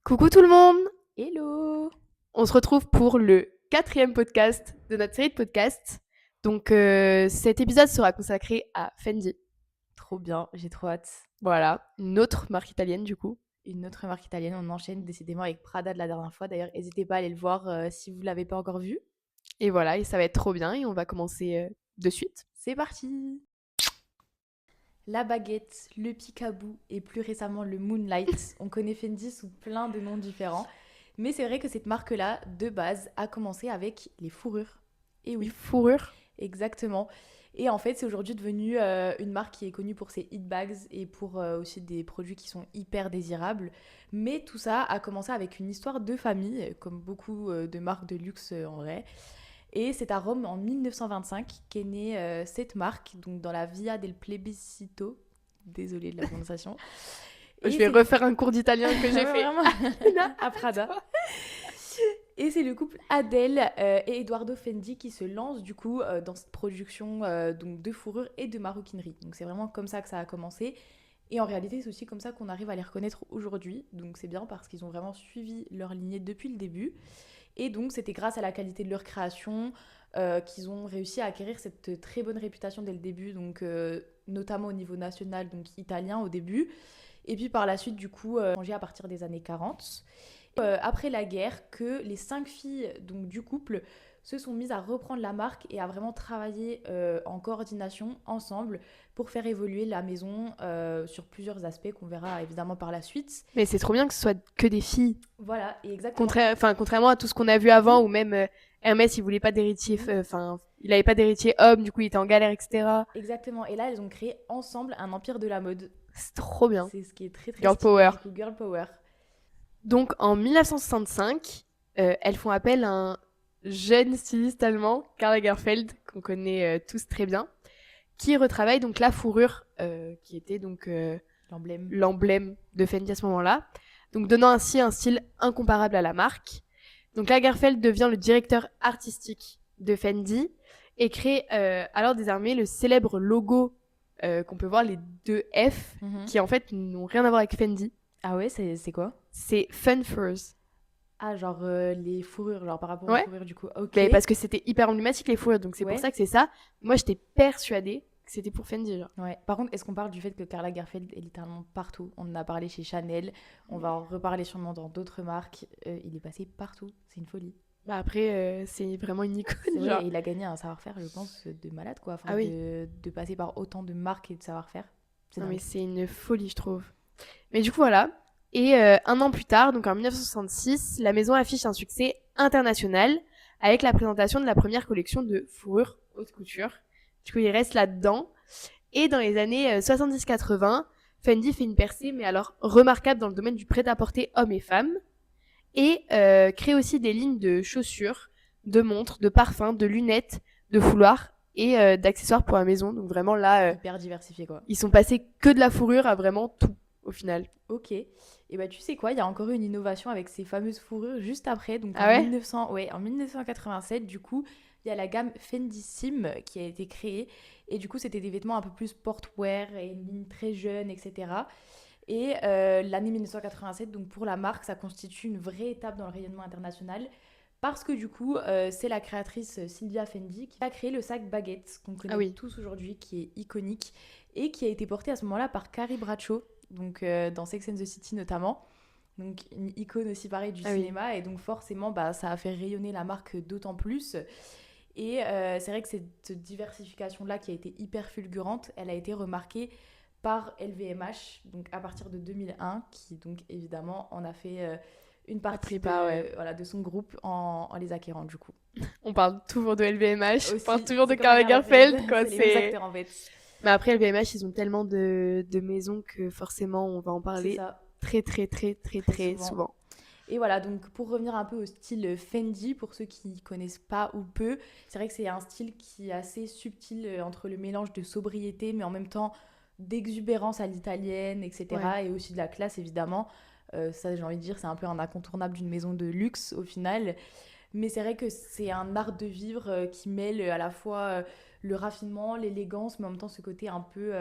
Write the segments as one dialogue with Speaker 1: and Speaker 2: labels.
Speaker 1: Coucou tout le monde!
Speaker 2: Hello!
Speaker 1: On se retrouve pour le 4e podcast de notre série de podcasts. Donc cet épisode sera consacré à Fendi.
Speaker 2: Trop bien, j'ai trop hâte.
Speaker 1: Voilà, une autre marque italienne du coup.
Speaker 2: Une autre marque italienne, on enchaîne décidément avec Prada de la dernière fois. D'ailleurs, n'hésitez pas à aller le voir si vous ne l'avez pas encore vu.
Speaker 1: Et voilà, et ça va être trop bien et on va commencer de suite.
Speaker 2: C'est parti! La baguette, le picaboo et plus récemment le Moonlight. On connaît Fendi sous plein de noms différents. Mais c'est vrai que cette marque-là, de base, a commencé avec les fourrures. Et
Speaker 1: Les
Speaker 2: oui,
Speaker 1: fourrures.
Speaker 2: exactement. Et en fait, c'est aujourd'hui devenu une marque qui est connue pour ses hit bags et pour aussi des produits qui sont hyper désirables. Mais tout ça a commencé avec une histoire de famille, comme beaucoup de marques de luxe en vrai. Et c'est à Rome en 1925 qu'est née cette marque, donc dans la Via del Plebiscito. Désolée de la prononciation.
Speaker 1: Je
Speaker 2: Et
Speaker 1: vais
Speaker 2: c'est
Speaker 1: refaire un cours d'italien que j'ai fait.
Speaker 2: vraiment à Prada. Et c'est le couple Adèle et Eduardo Fendi qui se lancent du coup dans cette production donc de fourrure et de maroquinerie. Donc c'est vraiment comme ça que ça a commencé. Et en réalité, c'est aussi comme ça qu'on arrive à les reconnaître aujourd'hui. Donc c'est bien parce qu'ils ont vraiment suivi leur lignée depuis le début. Et donc c'était grâce à la qualité de leur création qu'ils ont réussi à acquérir cette très bonne réputation dès le début, donc notamment au niveau national, donc italien au début. Et puis par la suite, du coup, changé à partir des années 40. Après la guerre, que les 5 filles donc, du couple se sont mises à reprendre la marque et à vraiment travailler en coordination ensemble pour faire évoluer la maison sur plusieurs aspects qu'on verra évidemment par la suite.
Speaker 1: Mais c'est trop bien que ce soit que des filles.
Speaker 2: Voilà, et exactement.
Speaker 1: Contrairement à tout ce qu'on a vu avant, où même Hermès il voulait pas d'héritier, il avait pas d'héritier homme, du coup il était en galère, etc.
Speaker 2: Exactement. Et là, elles ont créé ensemble un empire de la mode.
Speaker 1: C'est trop bien.
Speaker 2: C'est ce qui est très très
Speaker 1: Girl
Speaker 2: stylé,
Speaker 1: power.
Speaker 2: du coup, girl power.
Speaker 1: Donc en 1965, elles font appel à un jeune styliste allemand, Karl Lagerfeld, qu'on connaît tous très bien, qui retravaille donc la fourrure, qui était donc
Speaker 2: L'emblème.
Speaker 1: l'emblème de Fendi à ce moment-là, donc donnant ainsi un style incomparable à la marque. Donc Lagerfeld devient le directeur artistique de Fendi et crée alors désormais le célèbre logo qu'on peut voir, les deux F, qui en fait n'ont rien à voir avec Fendi.
Speaker 2: Ah ouais, c'est quoi?
Speaker 1: C'est Fun Furs.
Speaker 2: Ah, genre les fourrures, genre par rapport aux
Speaker 1: Ouais.
Speaker 2: fourrures, du coup. Ok.
Speaker 1: Mais parce que c'était hyper emblématique les fourrures, donc c'est
Speaker 2: Ouais.
Speaker 1: pour ça que c'est ça. Moi j'étais persuadée que c'était pour Fendi, genre.
Speaker 2: Ouais. Par contre, est-ce qu'on parle du fait que Karl Lagerfeld est littéralement partout? On en a parlé chez Chanel, on va en reparler sûrement dans d'autres marques. Il est passé partout, c'est une folie.
Speaker 1: Bah après, c'est vraiment une icône,
Speaker 2: C'est vrai,
Speaker 1: genre.
Speaker 2: et il a gagné un savoir-faire, je pense, de malade, quoi. Enfin,
Speaker 1: Ah oui.
Speaker 2: de passer par autant de marques et de savoir-faire. C'est
Speaker 1: Non
Speaker 2: dingue.
Speaker 1: mais c'est une folie, je trouve. Mais du coup, voilà. Et un an plus tard, donc en 1966, la maison affiche un succès international avec la présentation de la première collection de fourrure haute couture. Du coup, il reste là-dedans. Et dans les années 70-80, Fendi fait une percée, mais alors remarquable dans le domaine du prêt-à-porter hommes et femmes. Et crée aussi des lignes de chaussures, de montres, de parfums, de lunettes, de foulards et d'accessoires pour la maison. Donc vraiment là,
Speaker 2: Hyper diversifié, quoi.
Speaker 1: ils sont passés que de la fourrure à vraiment tout au final.
Speaker 2: Ok. Et bah tu sais quoi, il y a encore eu une innovation avec ces fameuses fourrures juste après. Donc
Speaker 1: Ah ouais
Speaker 2: 1987, du coup, il y a la gamme Fendi Sim qui a été créée. Et du coup, c'était des vêtements un peu plus portwear et une ligne très jeune, etc. Et l'année 1987, donc pour la marque, ça constitue une vraie étape dans le rayonnement international. Parce que du coup, c'est la créatrice Sylvia Fendi qui a créé le sac baguette qu'on connaît
Speaker 1: Ah oui.
Speaker 2: tous aujourd'hui, qui est iconique et qui a été porté à ce moment-là par Carrie Bradshaw, donc dans Sex and the City notamment. Donc une icône aussi pareil du cinéma. Oui. Et donc forcément, bah, ça a fait rayonner la marque d'autant plus. Et c'est vrai que cette diversification-là qui a été hyper fulgurante, elle a été remarquée par LVMH, donc à partir de 2001, qui donc évidemment en a fait une partie de son groupe en les acquérant du coup.
Speaker 1: On parle toujours de LVMH,
Speaker 2: Aussi,
Speaker 1: on parle toujours de
Speaker 2: c'est comme
Speaker 1: Karl Lagerfeld.
Speaker 2: Lagerfeld,
Speaker 1: Quoi,
Speaker 2: c'est les mêmes acteurs en fait.
Speaker 1: Mais après, LVMH, ils ont tellement de maisons que forcément, on va en
Speaker 2: C'est
Speaker 1: parler
Speaker 2: ça.
Speaker 1: très souvent.
Speaker 2: Et voilà, donc pour revenir un peu au style Fendi, pour ceux qui connaissent pas ou peu, c'est vrai que c'est un style qui est assez subtil entre le mélange de sobriété, mais en même temps d'exubérance à l'italienne, etc.
Speaker 1: Ouais.
Speaker 2: Et aussi de la classe, évidemment. Ça, j'ai envie de dire, c'est un peu un incontournable d'une maison de luxe, au final. Mais c'est vrai que c'est un art de vivre qui mêle à la fois le raffinement, l'élégance, mais en même temps ce côté un peu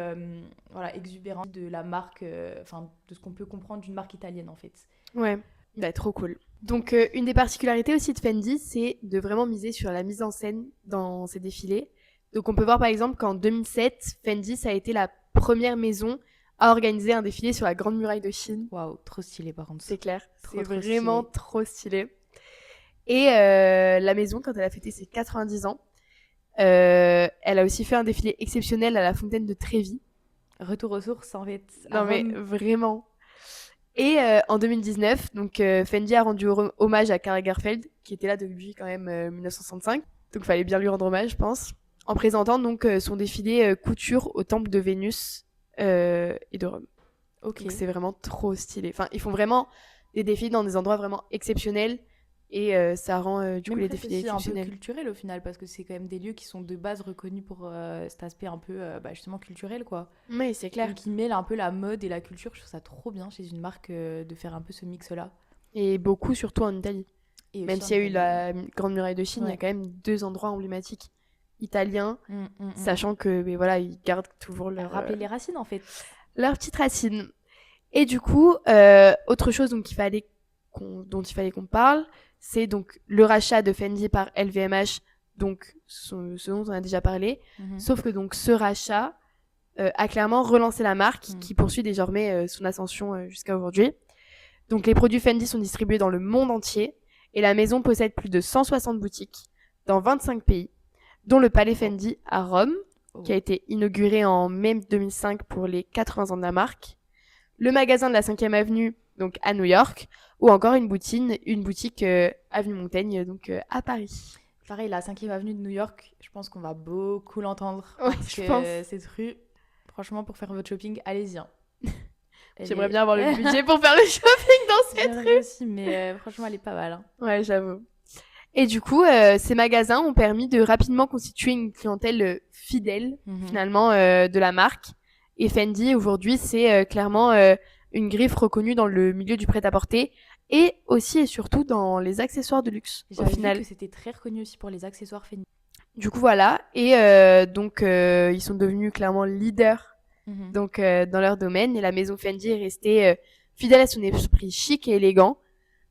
Speaker 2: exubérant de la marque, enfin de ce qu'on peut comprendre d'une marque italienne, en fait.
Speaker 1: Ouais. Bah, trop cool. Donc, une des particularités aussi de Fendi, c'est de vraiment miser sur la mise en scène dans ses défilés. Donc, on peut voir par exemple qu'en 2007, Fendi, ça a été la première maison à organiser un défilé sur la Grande Muraille de Chine.
Speaker 2: Waouh, trop stylé par contre.
Speaker 1: C'est clair,
Speaker 2: Trop,
Speaker 1: c'est
Speaker 2: trop
Speaker 1: vraiment
Speaker 2: stylé.
Speaker 1: trop stylé. Et la maison, quand elle a fêté ses 90 ans, elle a aussi fait un défilé exceptionnel à la fontaine de Trévi.
Speaker 2: Retour aux sources en fait. À
Speaker 1: Non mais
Speaker 2: Rome.
Speaker 1: vraiment. Et en 2019, donc Fendi a rendu hommage à Karl Lagerfeld, qui était là depuis quand même 1965. Donc il fallait bien lui rendre hommage, je pense, en présentant donc son défilé couture au temple de Vénus et de Rome.
Speaker 2: Ok.
Speaker 1: Donc c'est vraiment trop stylé. Enfin, ils font vraiment des défilés dans des endroits vraiment exceptionnels et ça rend du coup
Speaker 2: Même
Speaker 1: les
Speaker 2: presque
Speaker 1: défilés
Speaker 2: aussi un peu
Speaker 1: exceptionnels.
Speaker 2: culturel au final, parce que c'est quand même des lieux qui sont de base reconnus pour cet aspect un peu justement culturel quoi.
Speaker 1: Oui, c'est clair.
Speaker 2: Donc ils mêlent un peu la mode et la culture, je trouve ça trop bien chez une marque de faire un peu ce mix là.
Speaker 1: Et beaucoup surtout en Italie.
Speaker 2: Et
Speaker 1: Même
Speaker 2: aussi en
Speaker 1: s'il y a eu
Speaker 2: Italie,
Speaker 1: la Grande Muraille de Chine, il y a
Speaker 2: ouais.
Speaker 1: quand même 2 endroits emblématiques italiens,
Speaker 2: Ouais.
Speaker 1: sachant que mais voilà, ils gardent toujours
Speaker 2: Rappeler les racines en fait.
Speaker 1: leur petite racine. Et du coup, autre chose donc, dont il fallait qu'on parle, c'est donc le rachat de Fendi par LVMH, donc ce dont on a déjà parlé.
Speaker 2: Mhm.
Speaker 1: Sauf que donc ce rachat a clairement relancé la marque,
Speaker 2: Mm.
Speaker 1: qui poursuit désormais son ascension jusqu'à aujourd'hui. Donc les produits Fendi sont distribués dans le monde entier et la maison possède plus de 160 boutiques dans 25 pays, dont le Palais Fendi à Rome, qui a été inauguré en mai 2005 pour les 80 ans de la marque, le magasin de la 5e avenue, donc à New York, ou encore une boutique avenue Montaigne, donc à Paris.
Speaker 2: Pareil, la 5e avenue de New York, je pense qu'on va beaucoup l'entendre.
Speaker 1: Ouais,
Speaker 2: Parce
Speaker 1: je
Speaker 2: que
Speaker 1: pense.
Speaker 2: cette rue, franchement, pour faire votre shopping, allez-y. Hein.
Speaker 1: J'aimerais bien avoir le budget pour faire le shopping dans cette
Speaker 2: J'aimerais
Speaker 1: rue.
Speaker 2: aussi, mais franchement, elle est pas mal. Hein.
Speaker 1: Ouais, j'avoue. Et du coup, ces magasins ont permis de rapidement constituer une clientèle fidèle, finalement, de la marque. Et Fendi, aujourd'hui, c'est clairement une griffe reconnue dans le milieu du prêt-à-porter et aussi et surtout dans les accessoires de luxe, au
Speaker 2: J'avais vu
Speaker 1: final.
Speaker 2: que c'était très reconnu aussi pour les accessoires Fendi.
Speaker 1: Du coup, voilà. Et donc, ils sont devenus clairement leaders donc, dans leur domaine. Et la maison Fendi est restée fidèle à son esprit chic et élégant.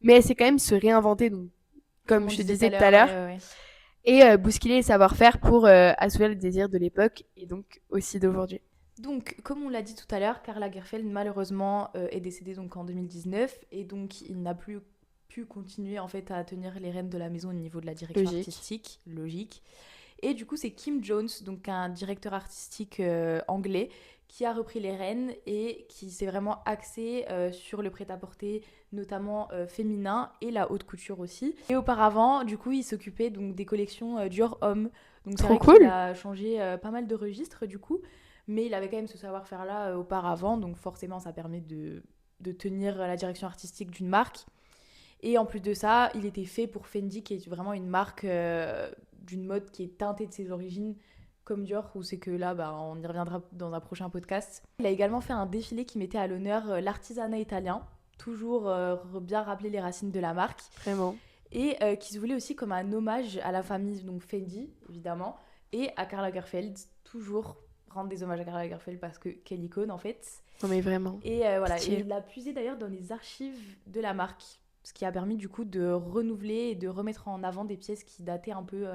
Speaker 1: Mais elle sait quand même se réinventer, donc, comme je te disais tout à l'heure.
Speaker 2: Ouais.
Speaker 1: Et bousculer les savoir-faire pour assouvir le désir de l'époque et donc aussi d'aujourd'hui.
Speaker 2: Donc, comme on l'a dit tout à l'heure, Karl Lagerfeld, malheureusement, est décédé donc en 2019. Et donc, il n'a plus pu continuer en fait à tenir les rênes de la maison au niveau de la direction artistique. Logique. Et du coup, c'est Kim Jones, donc un directeur artistique anglais, qui a repris les rênes et qui s'est vraiment axé sur le prêt-à-porter, notamment féminin et la haute couture aussi. Et auparavant, du coup, il s'occupait donc des collections Dior Homme. Donc c'est
Speaker 1: Trop
Speaker 2: vrai
Speaker 1: cool.
Speaker 2: qu'il a changé pas mal de registres du coup, mais il avait quand même ce savoir-faire-là auparavant, donc forcément ça permet de tenir la direction artistique d'une marque. Et en plus de ça, il était fait pour Fendi, qui est vraiment une marque d'une mode qui est teintée de ses origines, comme Dior, où c'est que là, on y reviendra dans un prochain podcast. Il a également fait un défilé qui mettait à l'honneur l'artisanat italien, toujours bien rappeler les racines de la marque.
Speaker 1: Vraiment.
Speaker 2: Et qui se voulait aussi comme un hommage à la famille donc Fendi, évidemment, et à Karl Lagerfeld, toujours rendre des hommages à Karl Lagerfeld parce que quelle icône en fait.
Speaker 1: Non mais vraiment.
Speaker 2: Et voilà, et il l'a puisé d'ailleurs dans les archives de la marque, ce qui a permis du coup de renouveler et de remettre en avant des pièces qui dataient un peu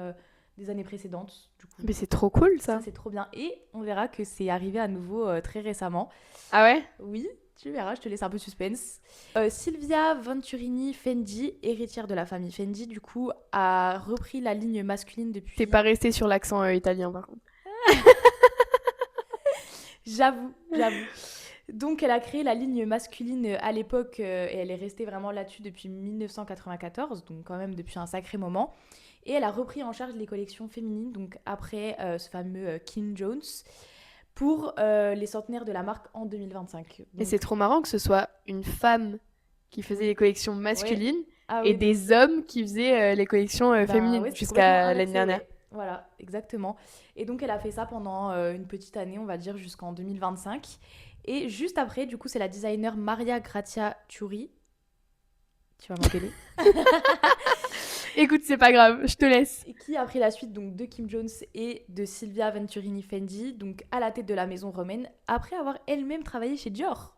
Speaker 2: des années précédentes. Du coup.
Speaker 1: Mais c'est trop cool ça.
Speaker 2: Ça c'est trop bien. Et on verra que c'est arrivé à nouveau très récemment.
Speaker 1: Ah ouais?
Speaker 2: Oui, tu verras, je te laisse un peu suspense. Silvia Venturini Fendi, héritière de la famille Fendi, du coup, a repris la ligne masculine depuis...
Speaker 1: T'es pas resté sur l'accent italien par contre.
Speaker 2: J'avoue. Donc, elle a créé la ligne masculine à l'époque et elle est restée vraiment là-dessus depuis 1994, donc quand même depuis un sacré moment. Et elle a repris en charge les collections féminines, donc après ce fameux Kim Jones, pour les centenaires de la marque en 2025. Donc...
Speaker 1: Et c'est trop marrant que ce soit une femme qui faisait les collections masculines et des hommes qui faisaient les collections féminines jusqu'à l'année dernière.
Speaker 2: Ouais. Voilà, exactement. Et donc, elle a fait ça pendant une petite année, on va dire, jusqu'en 2025. Et juste après, du coup, c'est la designer Maria Grazia Chiuri. Tu vas m'engueuler.
Speaker 1: Écoute, c'est pas grave, je te laisse.
Speaker 2: Et qui a pris la suite donc, de Kim Jones et de Silvia Venturini Fendi, donc à la tête de la maison romaine, après avoir elle-même travaillé chez Dior.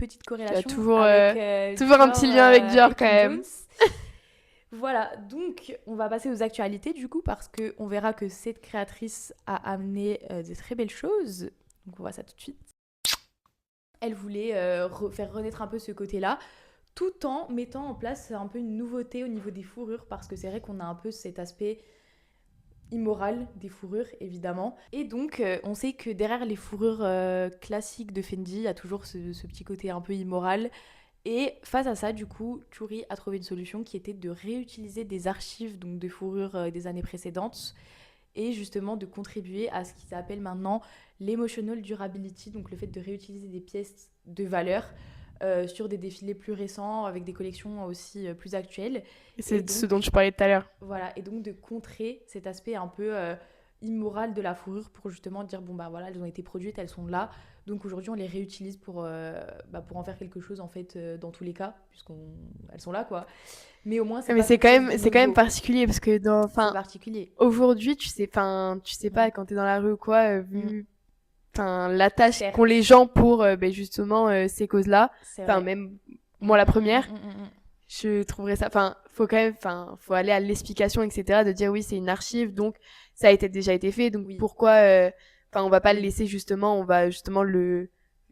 Speaker 2: petite corrélation
Speaker 1: toujours,
Speaker 2: avec
Speaker 1: toujours un petit lien avec Dior
Speaker 2: et
Speaker 1: quand
Speaker 2: Kim
Speaker 1: même.
Speaker 2: Jones. Voilà, donc on va passer aux actualités du coup parce qu'on verra que cette créatrice a amené de très belles choses. Donc on voit ça tout de suite. Elle voulait faire renaître un peu ce côté-là tout en mettant en place un peu une nouveauté au niveau des fourrures parce que c'est vrai qu'on a un peu cet aspect immoral des fourrures évidemment. Et donc on sait que derrière les fourrures classiques de Fendi, il y a toujours ce petit côté un peu immoral. Et face à ça, du coup, Turi a trouvé une solution qui était de réutiliser des archives donc de fourrures des années précédentes et justement de contribuer à ce qu'ils appellent maintenant l'emotional durability, donc le fait de réutiliser des pièces de valeur sur des défilés plus récents avec des collections aussi plus actuelles.
Speaker 1: Et c'est
Speaker 2: donc,
Speaker 1: ce dont tu parlais tout à l'heure.
Speaker 2: Voilà, et donc de contrer cet aspect un peu immoral de la fourrure pour justement dire bon bah voilà, elles ont été produites, elles sont là. Donc aujourd'hui, on les réutilise pour en faire quelque chose en fait dans tous les cas puisqu'elles sont là quoi. Mais au moins
Speaker 1: Mais c'est quand même particulier parce que
Speaker 2: c'est particulier.
Speaker 1: Aujourd'hui, tu sais pas quand t'es dans la rue ou quoi, vu la tâche
Speaker 2: Certes.
Speaker 1: qu'ont les gens pour justement ces causes-là.
Speaker 2: C'est vrai.
Speaker 1: Même moi la première, je trouverais ça. Faut aller à l'explication, etc. De dire oui, c'est une archive, donc ça a déjà été fait, donc pourquoi on va pas le laisser justement, on va justement lui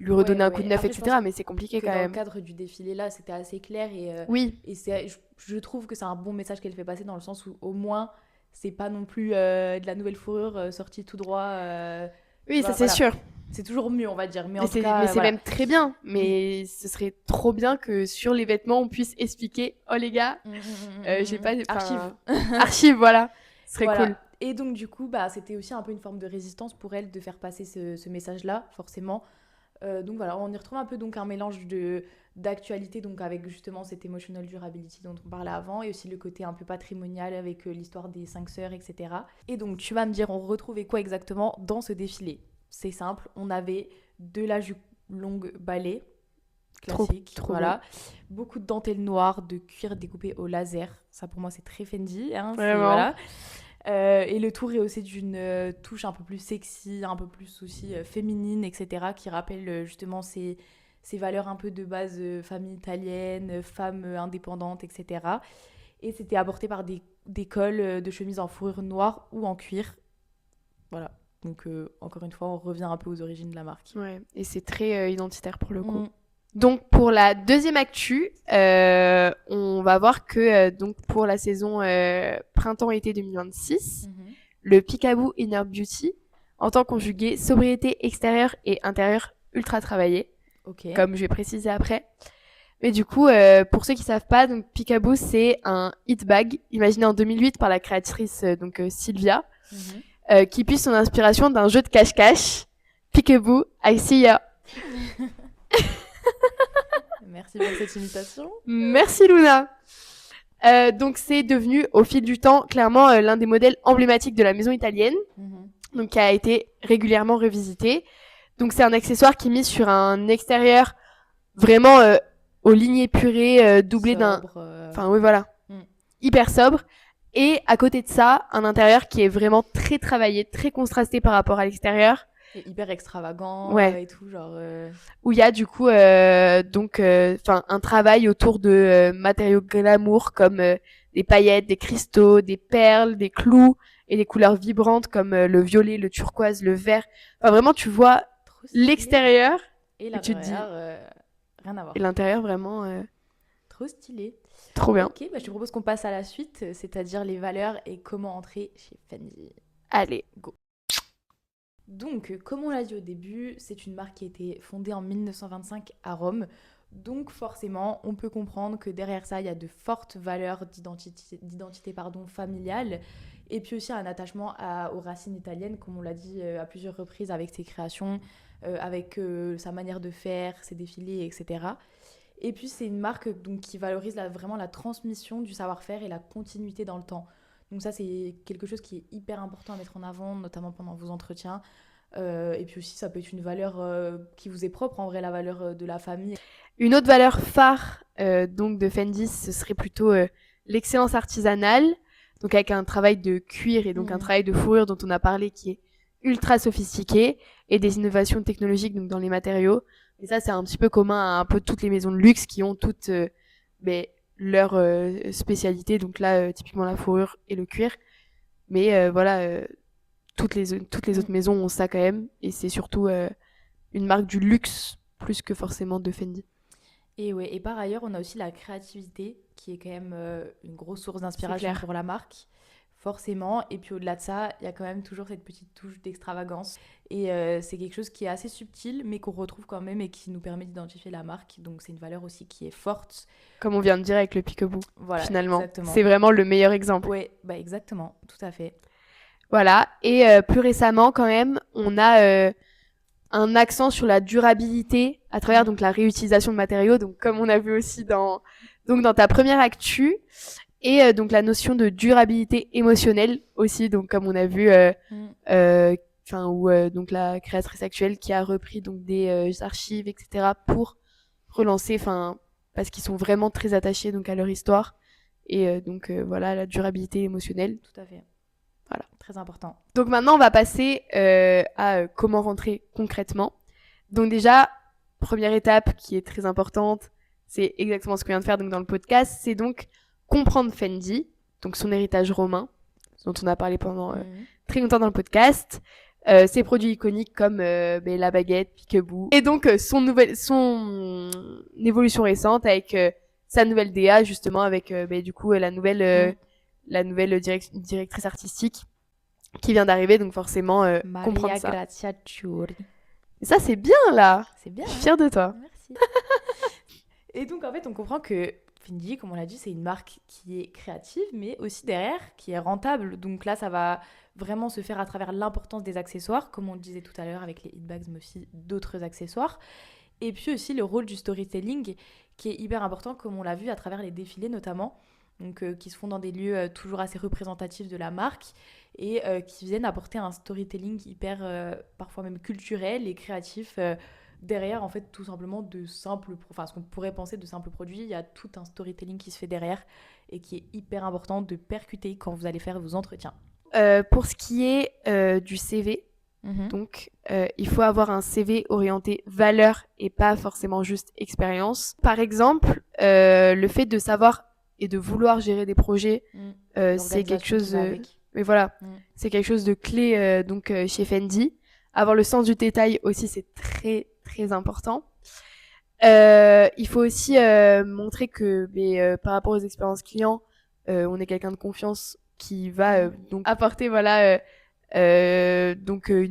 Speaker 1: redonner un coup de neuf,
Speaker 2: après,
Speaker 1: etc. Mais c'est compliqué quand même.
Speaker 2: Dans le cadre du défilé là, c'était assez clair et
Speaker 1: oui.
Speaker 2: Et je trouve que c'est un bon message qu'elle fait passer dans le sens où au moins c'est pas non plus de la nouvelle fourrure sortie tout droit.
Speaker 1: Oui, ça c'est sûr.
Speaker 2: C'est toujours mieux, on va dire. Mais
Speaker 1: c'est même très bien. Mais ce serait trop bien que sur les vêtements, on puisse expliquer oh les gars, j'ai pas. Archive, voilà. Ce serait cool.
Speaker 2: Et donc, du coup, c'était aussi un peu une forme de résistance pour elle de faire passer ce message-là, forcément. Donc voilà, on y retrouve un peu donc un mélange d'actualité donc avec justement cette emotional durability dont on parlait avant et aussi le côté un peu patrimonial avec l'histoire des 5 sœurs, etc. Et donc tu vas me dire, on retrouvait quoi exactement dans ce défilé? C'est simple, on avait de la jupe longue balai classique,
Speaker 1: trop
Speaker 2: voilà, beaucoup de dentelle noire, de cuir découpé au laser, ça pour moi c'est très Fendi, hein,
Speaker 1: voilà.
Speaker 2: Et le tout rehaussé d'une touche un peu plus sexy, un peu plus aussi féminine, etc., qui rappelle justement ces valeurs un peu de base famille italienne, femme indépendante, etc. Et c'était apporté par des cols de chemise en fourrure noire ou en cuir. Voilà. Donc, encore une fois, on revient un peu aux origines de la marque.
Speaker 1: Ouais, et c'est très identitaire pour le coup. Donc pour la deuxième actu, on va voir que donc pour la saison printemps-été 2026, le Peekaboo Inner Beauty entend conjuguer sobriété extérieure et intérieure ultra travaillée, comme je vais préciser après. Mais du coup, pour ceux qui savent pas, donc Peekaboo c'est un hit bag imaginé en 2008 par la créatrice Sylvia, qui puise son inspiration d'un jeu de cache-cache, Peekaboo I See Ya.
Speaker 2: Merci pour cette imitation.
Speaker 1: Merci Luna. Donc c'est devenu au fil du temps clairement l'un des modèles emblématiques de la maison italienne, donc qui a été régulièrement revisité. Donc c'est un accessoire qui mise sur un extérieur vraiment aux lignes épurées, doublé d'un, hyper sobre, et à côté de ça un intérieur qui est vraiment très travaillé, très contrasté par rapport à l'extérieur.
Speaker 2: Et hyper extravagant et tout, genre...
Speaker 1: Où il y a du coup un travail autour de matériaux glamour comme des paillettes, des cristaux, des perles, des clous et des couleurs vibrantes comme le violet, le turquoise, le vert. Enfin vraiment tu vois l'extérieur
Speaker 2: et l'intérieur, rien à voir.
Speaker 1: Et l'intérieur vraiment...
Speaker 2: Trop stylé.
Speaker 1: Trop bien.
Speaker 2: Ok, je te propose qu'on passe à la suite, c'est-à-dire les valeurs et comment entrer chez Fendi.
Speaker 1: Allez, go.
Speaker 2: Donc, comme on l'a dit au début, c'est une marque qui a été fondée en 1925 à Rome. Donc forcément, on peut comprendre que derrière ça, il y a de fortes valeurs d'identité familiale. Et puis aussi un attachement aux racines italiennes, comme on l'a dit à plusieurs reprises avec ses créations, avec sa manière de faire, ses défilés, etc. Et puis c'est une marque donc, qui valorise vraiment la transmission du savoir-faire et la continuité dans le temps. Donc ça, c'est quelque chose qui est hyper important à mettre en avant, notamment pendant vos entretiens. Et puis aussi, ça peut être une valeur qui vous est propre, en vrai, la valeur de la famille.
Speaker 1: Une autre valeur phare donc de Fendi, ce serait plutôt l'excellence artisanale, donc avec un travail de cuir et donc un travail de fourrure dont on a parlé qui est ultra sophistiqué, et des innovations technologiques donc dans les matériaux. Et ça, c'est un petit peu commun à un peu toutes les maisons de luxe qui ont toutes leur spécialité. Donc là, typiquement la fourrure et le cuir. Mais voilà, toutes les autres maisons ont ça quand même. Et c'est surtout une marque du luxe plus que forcément de Fendi.
Speaker 2: Et ouais, et par ailleurs, on a aussi la créativité qui est quand même une grosse source
Speaker 1: C'est
Speaker 2: d'inspiration
Speaker 1: clair.
Speaker 2: pour la marque, forcément. Et puis au-delà de ça, il y a quand même toujours cette petite touche d'extravagance. Et c'est quelque chose qui est assez subtil, mais qu'on retrouve quand même et qui nous permet d'identifier la marque. Donc c'est une valeur aussi qui est forte.
Speaker 1: Comme on vient de dire avec le pique-bout,
Speaker 2: Voilà,
Speaker 1: finalement.
Speaker 2: exactement.
Speaker 1: C'est vraiment le meilleur exemple.
Speaker 2: Ouais, bah exactement, tout à fait.
Speaker 1: Voilà. Et plus récemment, quand même, on a un accent sur la durabilité à travers donc la réutilisation de matériaux. Donc comme on a vu aussi dans ta première actu, et donc la notion de durabilité émotionnelle aussi. Donc comme on a vu, donc la créatrice actuelle qui a repris donc des archives, etc. pour relancer, parce qu'ils sont vraiment très attachés donc à leur histoire. Et voilà, la durabilité émotionnelle.
Speaker 2: Tout à fait.
Speaker 1: Voilà.
Speaker 2: Très important.
Speaker 1: Donc maintenant, on va passer à comment rentrer concrètement. Donc déjà, première étape qui est très importante, c'est exactement ce qu'on vient de faire donc dans le podcast, c'est donc comprendre Fendi, donc son héritage romain, dont on a parlé pendant très longtemps dans le podcast, ses produits iconiques comme la baguette, pique-bout, et donc son évolution récente avec sa nouvelle DA justement avec du coup la nouvelle directrice artistique qui vient d'arriver, donc forcément comprendre
Speaker 2: Maria
Speaker 1: ça.
Speaker 2: Grazia Chiuri.
Speaker 1: Et ça c'est bien là.
Speaker 2: C'est bien.
Speaker 1: Je suis fière de toi.
Speaker 2: Merci. Et donc en fait, on comprend que Fendi, comme on l'a dit, c'est une marque qui est créative, mais aussi derrière qui est rentable. Donc là, ça va vraiment se faire à travers l'importance des accessoires, comme on le disait tout à l'heure avec les hit bags, mais aussi d'autres accessoires. Et puis aussi le rôle du storytelling, qui est hyper important, comme on l'a vu à travers les défilés notamment, donc qui se font dans des lieux toujours assez représentatifs de la marque et qui viennent apporter un storytelling hyper, parfois même culturel et créatif. Derrière, en fait, tout simplement ce qu'on pourrait penser de simples produits, il y a tout un storytelling qui se fait derrière et qui est hyper important de percuter quand vous allez faire vos entretiens.
Speaker 1: Pour ce qui est du CV, donc il faut avoir un CV orienté valeur et pas forcément juste expérience. Par exemple, le fait de savoir et de vouloir gérer des projets, c'est quelque chose. Mais voilà, c'est quelque chose de clé chez Fendi. Avoir le sens du détail aussi, c'est très très important. Il faut aussi montrer que par rapport aux expériences clients, on est quelqu'un de confiance qui va donc apporter une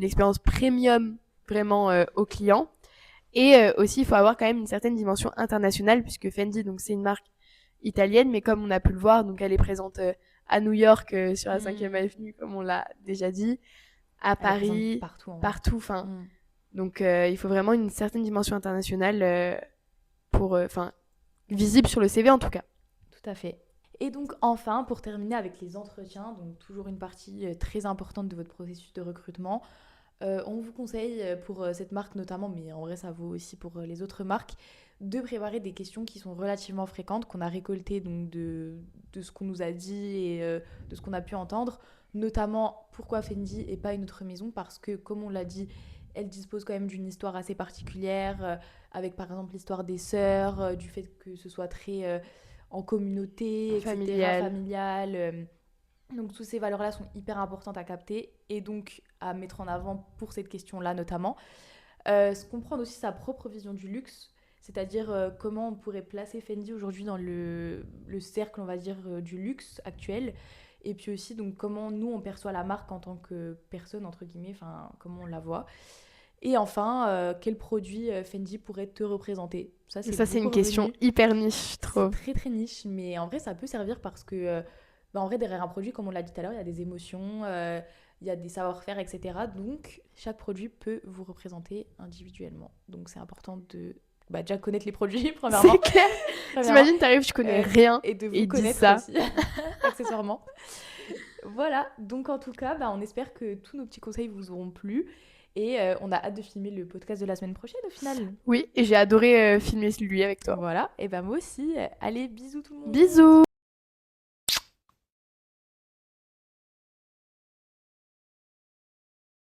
Speaker 1: expérience premium vraiment aux clients. Et aussi, il faut avoir quand même une certaine dimension internationale puisque Fendi, donc c'est une marque italienne, mais comme on a pu le voir, donc elle est présente à New York sur la 5e avenue, comme on l'a déjà dit, à Paris, partout. Donc il faut vraiment une certaine dimension internationale visible sur le CV en tout cas.
Speaker 2: Tout à fait. Et donc enfin, pour terminer avec les entretiens, donc toujours une partie très importante de votre processus de recrutement, on vous conseille pour cette marque notamment, mais en vrai ça vaut aussi pour les autres marques, de préparer des questions qui sont relativement fréquentes, qu'on a récoltées donc, de ce qu'on nous a dit et de ce qu'on a pu entendre, notamment pourquoi Fendi et pas une autre maison, parce que comme on l'a dit, elle dispose quand même d'une histoire assez particulière, avec par exemple l'histoire des sœurs, du fait que ce soit très en communauté, etc., familial. Donc toutes ces valeurs-là sont hyper importantes à capter et donc à mettre en avant pour cette question-là notamment. Comprendre aussi sa propre vision du luxe, c'est-à-dire comment on pourrait placer Fendi aujourd'hui dans le cercle, on va dire, du luxe actuel. Et puis aussi donc comment nous on perçoit la marque en tant que personne, entre guillemets, enfin comment on la voit. Et enfin, quel produit Fendi pourrait te représenter?
Speaker 1: Ça, c'est une question hyper niche, je trouve.
Speaker 2: C'est très très niche, mais en vrai, ça peut servir parce que, en vrai, derrière un produit, comme on l'a dit tout à l'heure, il y a des émotions, il y a des savoir-faire, etc. Donc, chaque produit peut vous représenter individuellement. Donc, c'est important de déjà connaître les produits, premièrement.
Speaker 1: C'est clair. T'imagines, t'arrives, tu connais rien
Speaker 2: et de vous connaître
Speaker 1: ça.
Speaker 2: aussi, accessoirement. Voilà, donc en tout cas, on espère que tous nos petits conseils vous auront plu. Et on a hâte de filmer le podcast de la semaine prochaine au final.
Speaker 1: Oui, et j'ai adoré filmer lui avec toi.
Speaker 2: Voilà, et moi aussi. Allez, bisous tout le monde.
Speaker 1: Bisous.